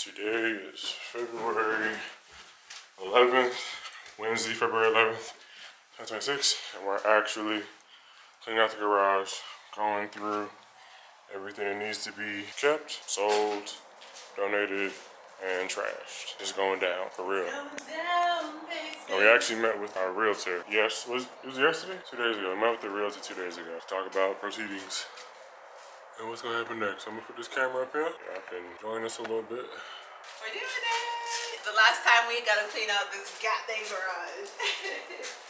Today is February 11th, Wednesday, February 11th, 2026, and we're actually cleaning out the garage, going through everything that needs to be kept, sold, donated, and trashed. It's going down, for real. And we actually met with our realtor. Yes, it was yesterday? 2 days ago. We met with the realtor 2 days ago to talk about proceedings and what's gonna happen next. I'm gonna put this camera up here. Y'all can join us a little bit. We're doing it! The last time we gotta clean out this goddamn garage.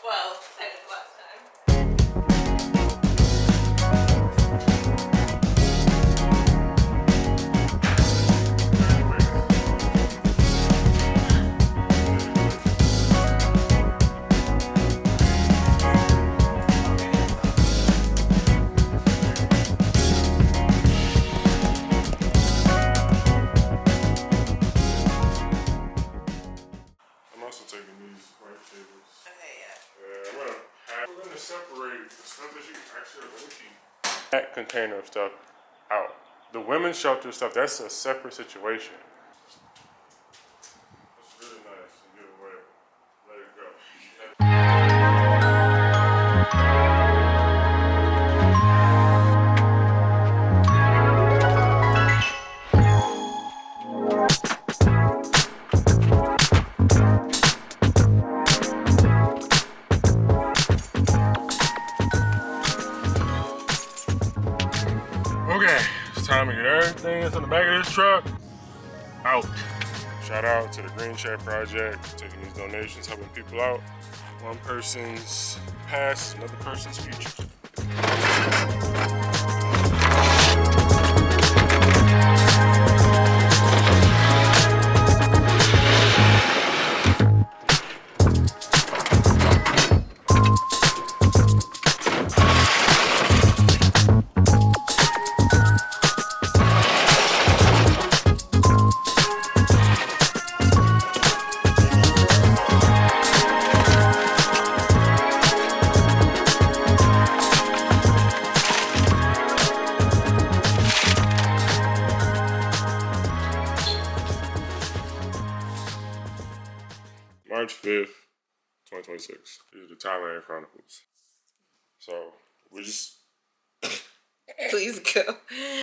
Well, second last time. We're gonna separate the stuff that you actually are gonna keep. That container of stuff out. The women's shelter stuff, that's a separate situation. That's really nice and give it away. Let it go. Okay, it's time to get everything that's in the back of this truck out. Shout out to the Green Chat Project, taking these donations, helping people out. One person's past, another person's future. March 5th, 2026. These are the Thailand Chronicles. So, we just... Please go.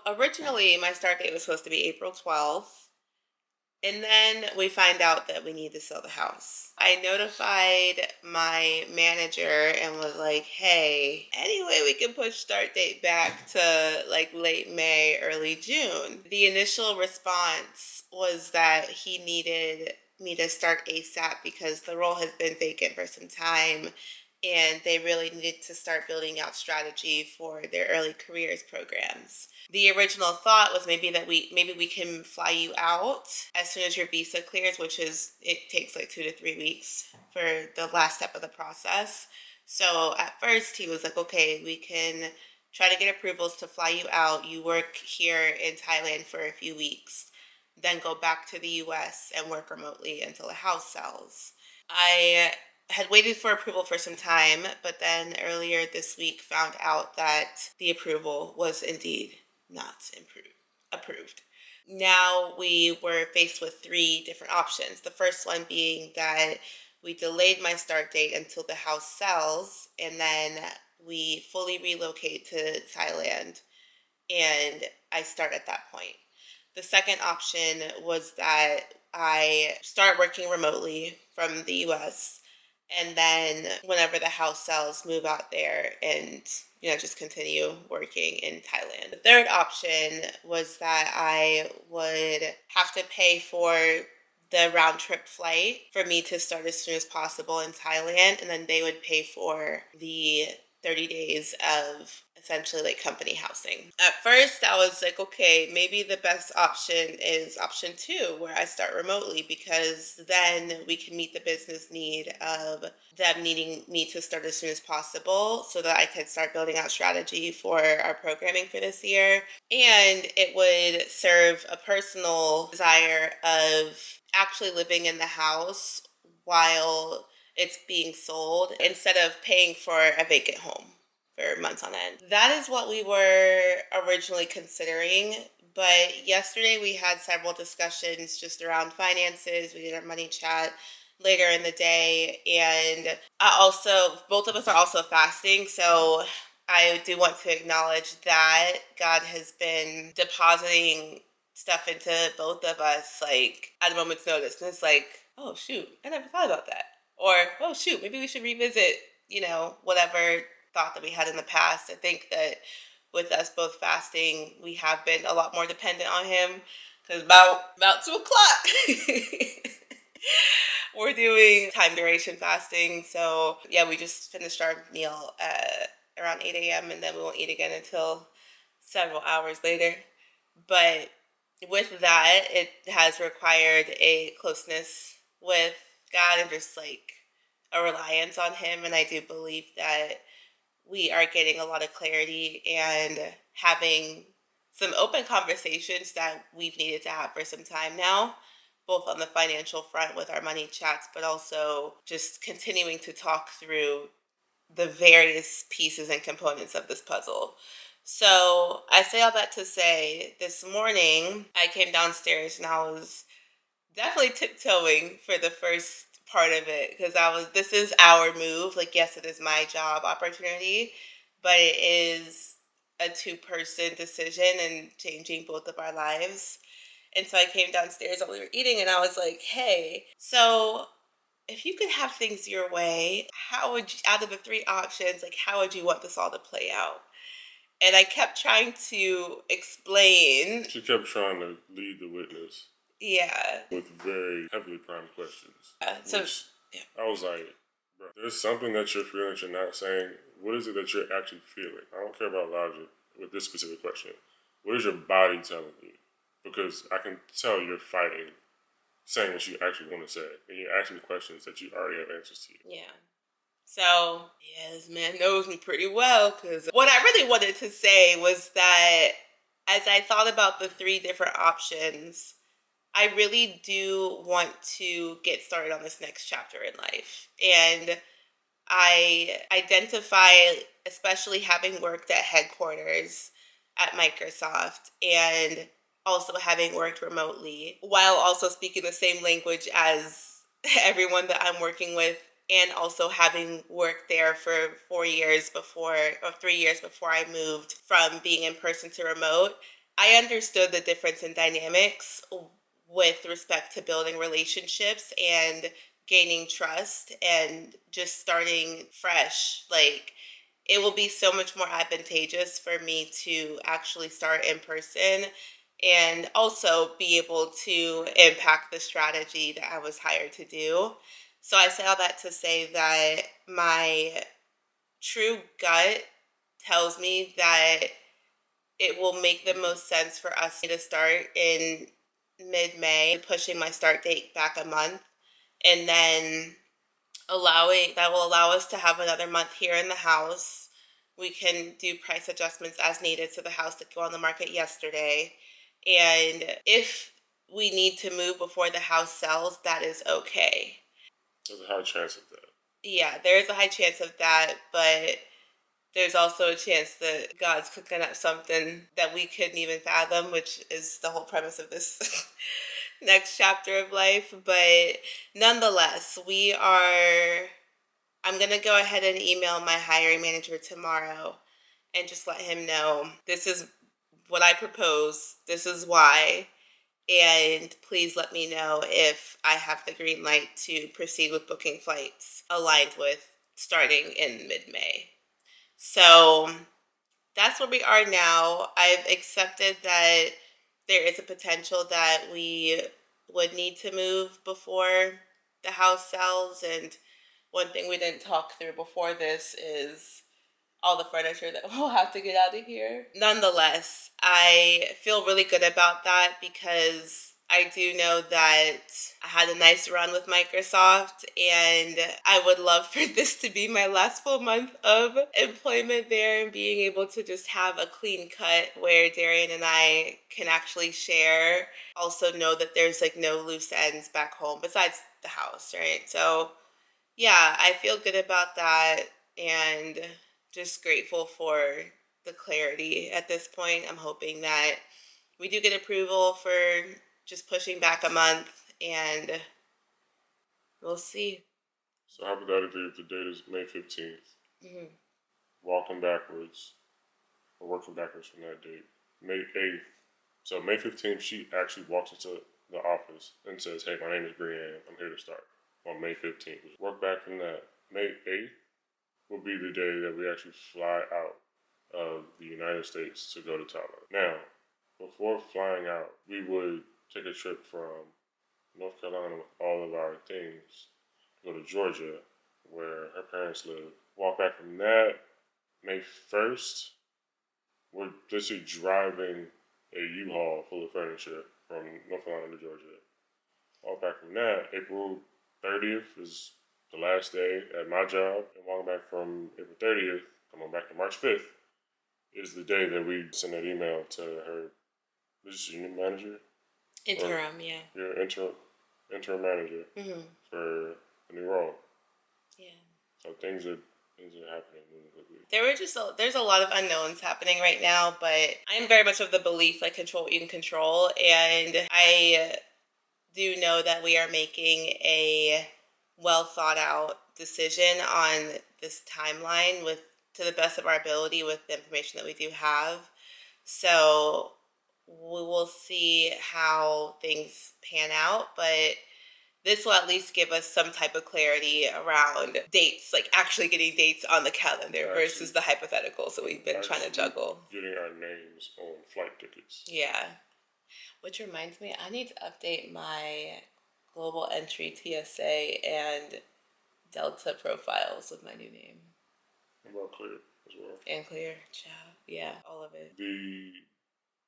Originally, my start date was supposed to be April 12th. And then we find out that we need to sell the house. I notified my manager and was like, hey, any way we can push start date back to like late May, early June? The initial response was that he needed me to start ASAP because the role has been vacant for some time and they really needed to start building out strategy for their early careers programs. The original thought was maybe we can fly you out as soon as your visa clears, which is, it takes like 2 to 3 weeks for the last step of the process. So at first he was like, okay, we can try to get approvals to fly you out. You work here in Thailand for a few weeks, then go back to the US and work remotely until the house sells. I had waited for approval for some time, but then earlier this week found out that the approval was indeed not approved. Now we were faced with 3 different options. The first one being that we delayed my start date until the house sells, and then we fully relocate to Thailand, and I start at that point. The second option was that I start working remotely from the US, and then whenever the house sells, move out there and, just continue working in Thailand. The third option was that I would have to pay for the round trip flight for me to start as soon as possible in Thailand, and then they would pay for the 30 days of essentially like company housing. At first I was like, okay, maybe the best option is option 2, where I start remotely, because then we can meet the business need of them needing me to start as soon as possible so that I could start building out strategy for our programming for this year. And it would serve a personal desire of actually living in the house while it's being sold, instead of paying for a vacant home for months on end. That is what we were originally considering, But yesterday we had several discussions just around finances. We did our money chat later in the day. And both of us are also fasting. So I do want to acknowledge that God has been depositing stuff into both of us, like at a moment's notice. And it's like, oh, shoot, I never thought about that. Or, oh, shoot, maybe we should revisit, whatever thought that we had in the past. I think that with us both fasting, we have been a lot more dependent on him because about 2 o'clock. We're doing time duration fasting. So yeah, we just finished our meal at around 8 a.m. and then we won't eat again until several hours later. But with that, it has required a closeness with God and just like a reliance on him. And I do believe that we are getting a lot of clarity and having some open conversations that we've needed to have for some time now, both on the financial front with our money chats, but also just continuing to talk through the various pieces and components of this puzzle. So I say all that to say, this morning I came downstairs and I was definitely tiptoeing for the first part of it because this is our move. Like, yes, it is my job opportunity, but it is a 2-person decision and changing both of our lives. And so I came downstairs while we were eating and I was like, hey, so if you could have things your way, how would you, out of the 3 options, like, how would you want this all to play out? And I kept trying to explain. She kept trying to lead the witness. Yeah. With very heavily primed questions. Yeah. I was like, bro, there's something that you're feeling that you're not saying. What is it that you're actually feeling? I don't care about logic with this specific question. What is your body telling you? Because I can tell you're fighting, saying what you actually want to say, and you're asking questions that you already have answers to. Yeah. So, yeah, this man knows me pretty well because what I really wanted to say was that as I thought about the 3 different options, I really do want to get started on this next chapter in life. And I identify, especially having worked at headquarters at Microsoft and also having worked remotely, while also speaking the same language as everyone that I'm working with, and also having worked there for 4 years before, or 3 years before I moved from being in person to remote. I understood the difference in dynamics with respect to building relationships and gaining trust and just starting fresh. Like, it will be so much more advantageous for me to actually start in person and also be able to impact the strategy that I was hired to do. So I say all that to say that my true gut tells me that it will make the most sense for us to start in mid-May, pushing my start date back a month, and then that will allow us to have another month here in the house. We can do price adjustments as needed to the house that go on the market yesterday. And if we need to move before the house sells, that is okay. There's a high chance of that. Yeah, there is a high chance of that, but there's also a chance that God's cooking up something that we couldn't even fathom, which is the whole premise of this next chapter of life. But nonetheless, I'm going to go ahead and email my hiring manager tomorrow and just let him know this is what I propose. This is why. And please let me know if I have the green light to proceed with booking flights aligned with starting in mid-May. So that's where we are now. I've accepted that there is a potential that we would need to move before the house sells. And one thing we didn't talk through before this is all the furniture that we'll have to get out of here. Nonetheless, I feel really good about that because I do know that I had a nice run with Microsoft and I would love for this to be my last full month of employment there and being able to just have a clean cut where Darian and I can actually share. Also know that there's like no loose ends back home besides the house, right? So yeah, I feel good about that and just grateful for the clarity at this point. I'm hoping that we do get approval for just pushing back a month, and we'll see. So hypothetically, if the date is May 15th, walking backwards, or working backwards from that date, May 8th. So May 15th, she actually walks into the office and says, "Hey, my name is Breanne. I'm here to start on May 15th." Work back from that. May 8th will be the day that we actually fly out of the United States to go to Thailand. Now, before flying out, we would take a trip from North Carolina with all of our things, go to Georgia, where her parents live. Walk back from that. May 1st, we're literally driving a U-Haul full of furniture from North Carolina to Georgia. Walk back from that. April 30th is the last day at my job. And walking back from April 30th, coming back to March 5th, is the day that we send that email to her business unit manager. Interim, yeah. Your interim manager for a new role. Yeah. So things are happening really quickly. There's a lot of unknowns happening right now, but I'm very much of the belief like control what you can control, and I do know that we are making a well thought out decision on this timeline to the best of our ability with the information that we do have. So we will see how things pan out, but this will at least give us some type of clarity around dates, like actually getting dates on the calendar versus the hypotheticals that we've been trying to juggle. Getting our names on flight tickets. Yeah. Which reminds me, I need to update my global entry TSA and Delta profiles with my new name. What about Clear as well? And Clear, yeah, all of it. The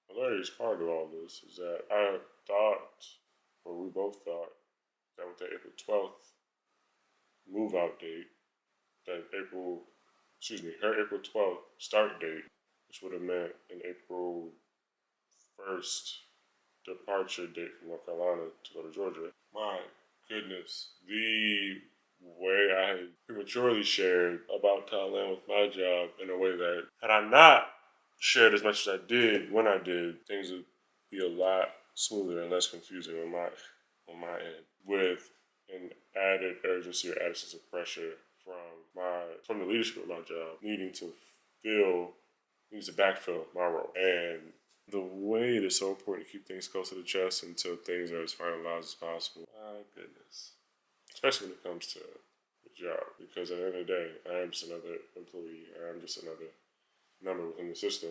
hilarious part of all this is that we both thought, that with the April 12th move out date, her April 12th start date, which would have meant an April 1st departure date from North Carolina to go to Georgia. My goodness, the way I prematurely shared about Thailand with my job in a way that, had I not shared as much as I did when I did, things would be a lot smoother and less confusing on my end, with an added urgency or added sense of pressure from the leadership of my job needing to backfill my role. And the way it is so important to keep things close to the chest until things are as finalized as possible. My goodness. Especially when it comes to the job. Because at the end of the day, I am just another employee. I am just another number within the system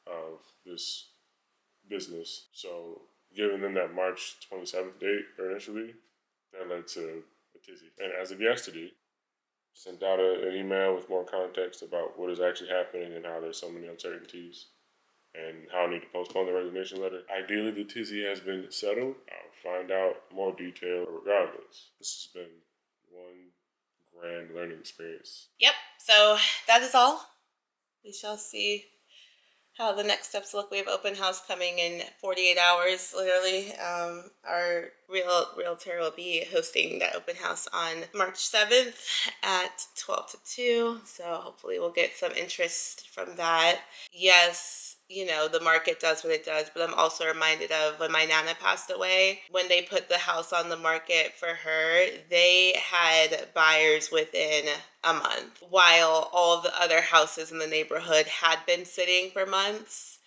of this business. So giving them that March 27th date initially, that led to a tizzy. And as of yesterday, sent out an email with more context about what is actually happening and how there's so many uncertainties and how I need to postpone the resignation letter. Ideally, the tizzy has been settled. I'll find out more detail regardless. This has been one grand learning experience. Yep, so that is all. We shall see how the next steps look. We have open house coming in 48 hours, literally. Our realtor will be hosting that open house on March 7th at 12 to 2. So hopefully we'll get some interest from that. Yes, the market does what it does, but I'm also reminded of when my Nana passed away. When they put the house on the market for her, they had buyers within a month, while all the other houses in the neighborhood had been sitting for months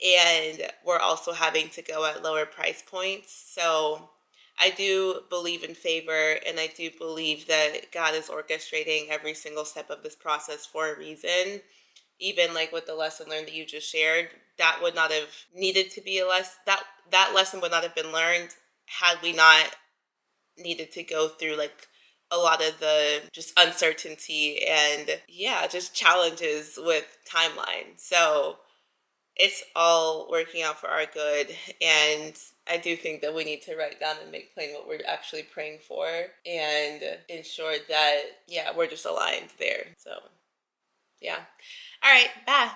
and were also having to go at lower price points. So I do believe in favor, and I do believe that God is orchestrating every single step of this process for a reason. Even like with the lesson learned that you just shared, that would not have needed to be that lesson would not have been learned had we not needed to go through like a lot of the just uncertainty and just challenges with timeline. So it's all working out for our good, and I do think that we need to write down and make plain what we're actually praying for and ensure that we're just aligned there. So all right, bye.